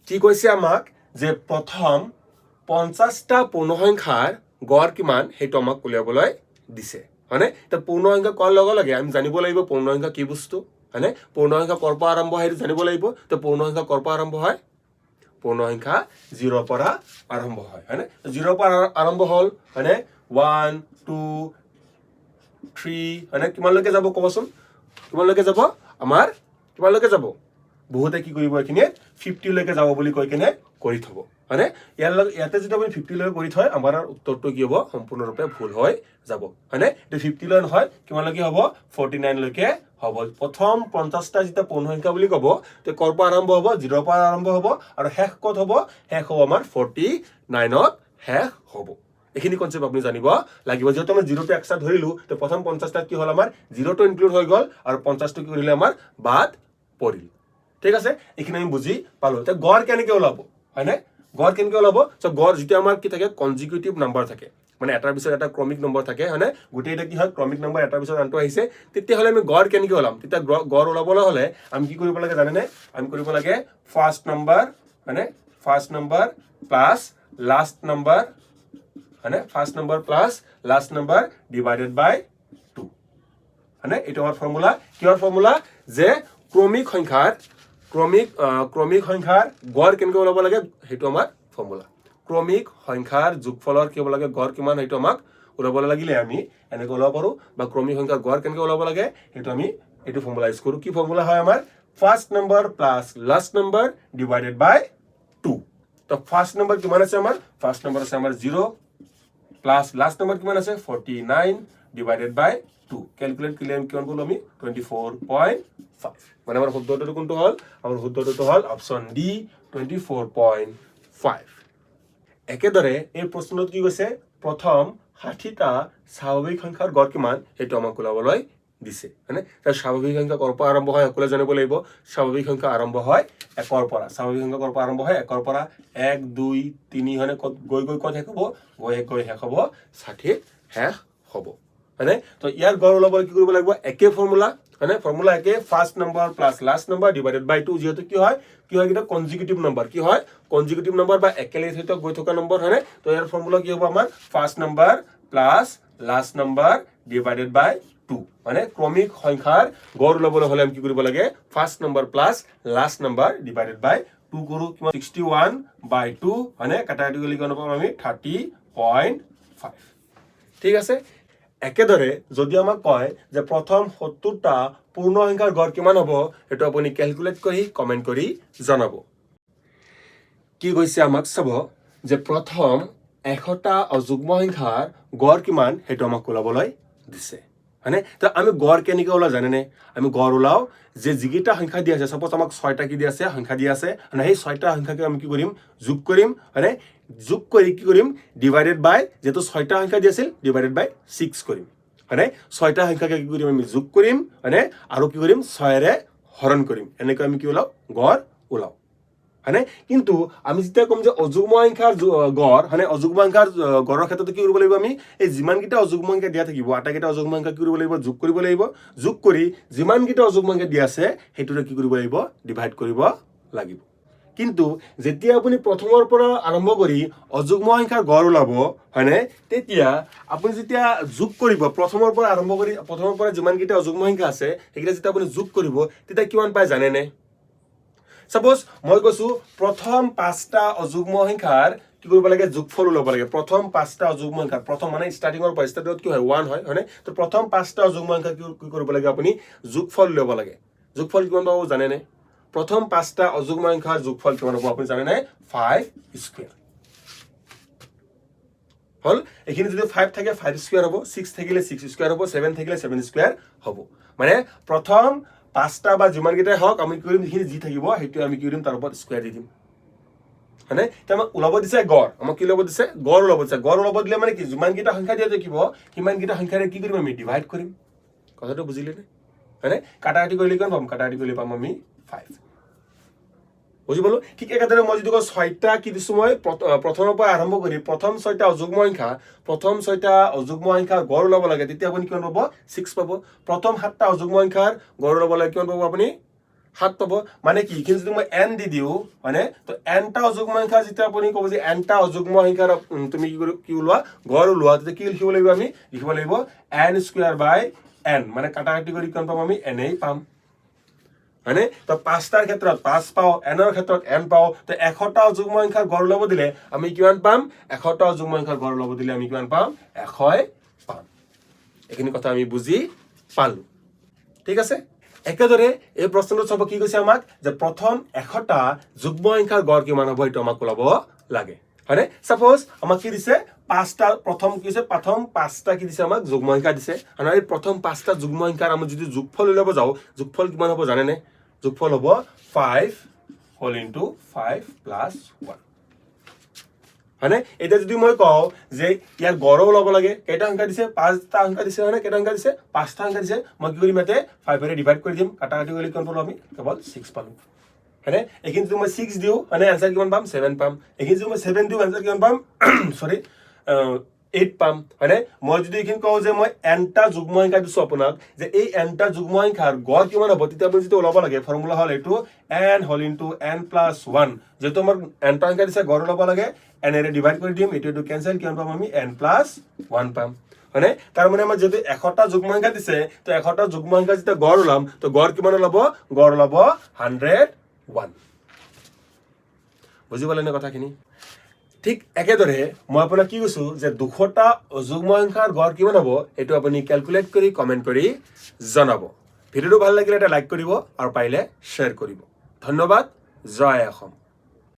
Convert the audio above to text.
কি কৈছে আমাক যে প্ৰথম 50টা পূৰ্ণসংখ্যাৰ গড় কিমান সেইটো আমাক উলিয়াবলৈ দিছে হয়নে তো পূৰ্ণসংখ্যা কোৱাৰ লগে লগে আমি জানিব লাগিব পূৰ্ণসংখ্যা কি বস্তু হয়নে পূৰ্ণসংখ্যা কৰ পৰা আৰম্ভ হয় জানিব লাগিব তো পূৰ্ণসংখ্যা কৰ পৰা আৰম্ভ হয় পূৰ্ণসংখ্যা 0 পৰা আৰম্ভ হয় হয়নে 0 পৰা আৰম্ভ হল হয়নে 1 2 3 হয়নে কিমানলৈকে যাব ক'বচোন কিমানলৈকে যাব আমাৰ কিমানলৈকে যাব বহুতে কি কৰিব এখিনি 50 লৈকে যাব বুলি কৈ কেনে কৰি থব হয়নে ইয়াতে যদি আপুনি 50 লৈকে কৰি থয় আমাৰ উত্তৰটো কি হ'ব সম্পূৰ্ণৰূপে ভুল হৈ যাব হয়নে তো 50 লৈ নহয় কিমানলৈকে হ'ব 49 লৈকে হ'ব প্ৰথম 50টা যেটা পূৰ্ণসংখ্যা বুলি ক'ব তো কৰ পৰা আৰম্ভ হ'ব 0 পৰা আৰম্ভ হ'ব আৰু শেষ ক'ত হ'ব শেষ হ'ব আমাৰ 49ত শেষ হ'ব এখিনি কনসেপ্ট আপুনি জানিব লাগিব যেহেতু আমি 0 টো এক্সট্ৰা ধৰিলো তো প্ৰথম 50টাত কি হ'ল আমাৰ 0 টো ইনক্লুড হৈ গ'ল আৰু 50 টো কি কৰিলে আমাৰ বাদ পৰিল ঠিক আছে এখিনি আমি বুজি পালো তো গড় কেনেকৈ ওলাব হয়নে গড় কেনেকৈ ওলাব সো গড় যেটা আমাৰ কি থাকে কনজিকিউটিভ নাম্বাৰ থাকে মানে এটাৰ পিছত এটা ক্ৰমিক নম্বৰ থাকে হয়নে গোটেইটা কি হয় ক্ৰমিক নম্বৰ এটাৰ পিছত আনটো আহিছে তেতিয়া হলে আমি গড় কেনেকৈ ওলাম তেতিয়া গড় ওলাবলৈ হলে আমি কি কৰিব লাগে জানেনে আমি কৰিব লাগে ফাৰ্স্ট নম্বৰ মানে first number plus last number হয়নে first number plus last number divided by 2 হয়নে এটা আমাৰ ফৰ্মুলা কিহৰ ফৰ্মুলা যে ক্ৰমিক সংখ্যাৰ গড় কেনেকৈ ওলাব লাগে হেতু আমাৰ ফৰ্মুলা ক্ৰমিক সংখ্যাৰ যোগফলৰ কি হ'ব লাগে গড় কিমান হেতু আমাক ওলাব লাগিলে আমি এনেকৈ ওলাব পাৰো বা ক্ৰমিক সংখ্যাৰ গড় কেনেকৈ ওলাব লাগে হেতু আমি এটো ফৰ্মুলা ইউজ কৰো কি ফৰ্মুলা হয় আমাৰ first number plus last number divided by 2 তো ফাৰ্স্ট নম্বৰ কিমান আছে আমাৰ ফাৰ্স্ট নম্বৰ আছে আমাৰ 0 প্লাস লাষ্ট নম্বৰ কিমান আছে 49 ডিভাইডেড বাই 2 ক্যালকুলেট করলে আমি কিমান পালো আমি 24.5 মানে আমার শুদ্ধটো কোনটো হল আমার শুদ্ধটো হল অপশন ডি 24.5 একেদৰে এই প্ৰশ্নত কি কৈছে প্ৰথম 60টা স্বাভাৱিক সংখ্যাৰ গড় কিমান এটো আমাক ওলাবলৈ দিছে মানে তাৰ স্বাভাৱিক সংখ্যা কৰ পৰা আৰম্ভ হয় সকলে জানিব লাগিব স্বাভাৱিক সংখ্যা আৰম্ভ হয় 1 ৰ পৰা স্বাভাৱিক সংখ্যা কৰ পৰা আৰম্ভ হয় 1 ৰ পৰা 1 2 3 হনে গৈ গৈ কত শেষ হ'ব গৈ শেষ হ'ব 60 শেষ হ'ব মানে তো ইয়াৰ গড় ওলাবলৈ কি কৰিব লাগিব একে ফৰ্মুলা মানে ফৰ্মুলা একে first number plus last number divided by 2 যেহেতু কি হয় এটা কনজিকিউটিভ নম্বৰ কি হয় কনজিকিউটিভ নম্বৰ বা একেলগে সৈতে গৈ থকা নম্বৰ হয়নে তো ইয়াৰ ফৰ্মুলা কি হ'ব আমাৰ first number plus last number divided by 2 মানে ক্ৰমিক সংখ্যাৰ গড় ওলাবলৈ হলে আমি কি কৰিব লাগে first number plus last number divided by 2 কৰো কিমান 61 বাই 2 হয়নে কাটাকাটি গলি কিমান পাম আমি 30.5 ঠিক আছে একেদৰে যদি আমাক কয় যে প্ৰথম 70টা পূৰ্ণ সংখ্যাৰ গড় কিমান হ'ব এটো আপুনি ক্যালকুলেট কৰি কমেন্ট কৰি জনাব কি কৈছে আমাক চাব যে প্ৰথম 100টা অযুগ্ম সংখ্যাৰ গড় কিমান হেতু আমাক ওলাবলৈ দিছে মানে তো আমি গড় কেনেকৈ ওলা জানেনে আমি গড় ওলাও যে যিকেইটা সংখ্যা দিয়া আছে সাপোজ আমাক 6টা কি দিয়া আছে সংখ্যা দিয়া আছে মানে সেই 6টা সংখ্যাকে আমি কি কৰিম যোগ কৰিম মানে যোগ কৰি কি কৰিম ডিভাইডেড বাই যেটো 6টা সংখ্যা দিয়া আছিল ডিভাইডেড বাই 6 কৰিম মানে 6টা সংখ্যাকে কি কৰিম আমি যোগ কৰিম মানে আৰু কি কৰিম 6 ৰে হৰণ কৰিম এনেকৈ আমি কি ওলাও গড় ওলাও হয়নে কিন্তু আমি যেতিয়া কম যে অযুগ্ম সংখ্যাৰ গড় মানে অযুগ্ম সংখ্যাৰ গড়ৰ ক্ষেত্ৰত কি কৰিব লাগিব আমি এই যিমান কিটা অযুগ্ম সংখ্যা দিয়া থাকিব আটাকেটা অযুগ্ম সংখ্যা কি কৰিব লাগিব যোগ কৰিব লাগিব যোগ কৰি যিমান কিটা অযুগ্ম সংখ্যা দিয়া আছে হেতুৰে কি কৰিব লাগিব ডিভাইড কৰিব লাগিব কিন্তু যেতিয়া আপুনি প্ৰথমৰ পৰা আৰম্ভ কৰি অযুগ্ম সংখ্যাৰ গড় ওলাব হয়নে তেতিয়া আপুনি যেতিয়া যোগ কৰিব প্ৰথমৰ পৰা আৰম্ভ কৰি প্ৰথমৰ পৰা যিমান কিটা অযুগ্ম সংখ্যা আছে হেকিটা যেতিয়া আপুনি যোগ কৰিব তেতিয়া কিমান পায় জানেনে সাপোজ মই কৈছো প্ৰথম 5টা অযুগ্ম সংখ্যাৰ কি কৰিব লাগে যোগফল ওলাব লাগে প্ৰথম 5টা অযুগ্ম সংখ্যা প্ৰথম মানে ষ্টাৰ্টিংৰ পৰা ষ্টাৰ্টত কি হয় 1 হয় হয়নে তো প্ৰথম 5টা অযুগ্ম সংখ্যা কি কৰিব লাগে আপুনি যোগফল ল'ব লাগে যোগফল কিমান পাব জানেনে প্ৰথম 5টা অযুগ্ম সংখ্যাৰ যোগফল কিমান হ'ব আপুনি জানেনে 5 স্কয়াৰ হল এখিনি যদি 5 থাকে 5 স্কয়াৰ হ'ব 6 থাকিলে 6 স্কয়াৰ হ'ব 7 থাকিলে 7 স্কয়াৰ হ'ব মানে প্ৰথম 5টা বা যিমান কেইটা হওক আমি কি কৰিম যিখিনি যি থাকিব হেতু আমি কি কৰিম তাৰ ওপৰত স্কয়াৰ দি দিম হয়নে তেমা ওলাব দিছে গড় আমাক কি ওলাব দিছে গড় ওলাব দিলে মানে কি যিমান কেইটা সংখ্যা দিয়া থাকিব কিমান কেইটা সংখ্যাৰে কি কৰিম আমি ডিভাইড কৰিম কথাটো বুজিলে নে হয়নে কাটাকাটি কৰিলে কিমান পাম কাটাকাটি কৰিলে পাম আমি 5 বুজি পালো ঠিক একেদৰে মই যদি 6টা কি দিছো মই প্ৰথমৰ পৰা আৰম্ভ কৰি প্ৰথম 6টা অযুগ্ম সংখ্যা গড় ওলাব লাগে তেতিয়া আপুনি কিমান পাব 6 পাব প্ৰথম 7টা অযুগ্ম সংখ্যাৰ গড় ওলাব লাগে কিমান পাব আপুনি 7 পাব মানে কি কিন্তু যদি মই n দি দিও মানে তো nটা অযুগ্ম সংখ্যা যেতিয়া আপুনি ক'ব যে nটা অযুগ্ম সংখ্যাৰ তুমি কি ওলোৱা গড় ওলোৱা তেতিয়া কি লিখিব লাগিব আমি লিখিব লাগিব n স্কয়াৰ বাই n মানে কাটাকাটি কৰি কিমান পাম আমি n এই পাম হয়নে তো 5টাৰ ক্ষেত্ৰত 5 পাও nৰ ক্ষেত্ৰত n পাও তো 100টা অযুগ্ম সংখ্যাৰ গড় ওলাব দিলে আমি কিমান পাম 100টা অযুগ্ম সংখ্যাৰ গড় ওলাব দিলে আমি কিমান পাম 100 পাম এইখিনি কথা আমি বুজি পালো ঠিক আছে একেদৰে এই প্ৰশ্নটো চাব কি কৈছে আমাক যে প্ৰথম 100টা যুগ্ম সংখ্যাৰ গড় কিমান হ'ব এটো আমাক ওলাব লাগে হয়নে সাপোজ আমাক কি দিছে 5টা প্ৰথম কি দিছে প্ৰথম 5টা কি দিছে আমাক যুগ্ম সংখ্যা দিছে আৰু এই প্ৰথম 5টা যুগ্ম সংখ্যাৰ আমি যদি যোগফল উলিয়াব যাও যোগফল কিমান হ'ব জানে নে যোগফল হ'ব 5 হোল ইনটু 5 প্লাস 1 হয়নে এটা যদি মই কও যে ইয়াৰ গড় ওলাব লাগে কেইটা সংখ্যা দিছে 5টা সংখ্যা দিছে হয়নে কেইটা সংখ্যা দিছে 5টা সংখ্যা দিছে মই কি কৰিম ইয়াতে 5 ৰে ডিভাইড কৰি দিম কাটাকাটি কৰি কোন পালো আমি কেৱল 6 পালো হয়নে এখিনি যদি মই 6 দিও মানে आंसर কিমান পাম 7 পাম এখিনি যদি মই 7 দিও आंसर কিমান পাম সরি 8 পাম হয়নে মই যদি এখিনি কও যে মই nটা যুগ্ম সংখ্যা দিছো আপোনাক যে এই nটা যুগ্ম সংখ্যাৰ গড় কিমান হ'ব তেতিয়া আপুনি যদি ওলাব লাগে ফৰ্মুলা হল এটো n whole into n plus 1 যেটো আমাৰ nটা সংখ্যা দিছে গড় ওলাব লাগে n ৰে ডিভাইড কৰি দিম এটো ক্যান্সেল কিমান পাম আমি n প্লাস 1 পাম হয়নে তাৰ মানে আমাৰ যদি 100টা যুগ্ম সংখ্যা দিছে তো 100টা যুগ্ম সংখ্যা যেতিয়া গড় ওলাম তো গড় কিমান ওলাব গড় ওলাব 101 বুজি পালে না কথাখিনি ঠিক একেদৰে মই আপোনাক কি কৈছো যে 200টা অযুগ্ম সংখ্যাৰ গড় কিমান হ'ব এটো আপুনি ক্যালকুলেট কৰি কমেন্ট কৰি জনাব ভিডিওটো ভাল লাগিলে এটা লাইক কৰিব আৰু পাৰিলে শেয়াৰ কৰিব ধন্যবাদ জয় অসম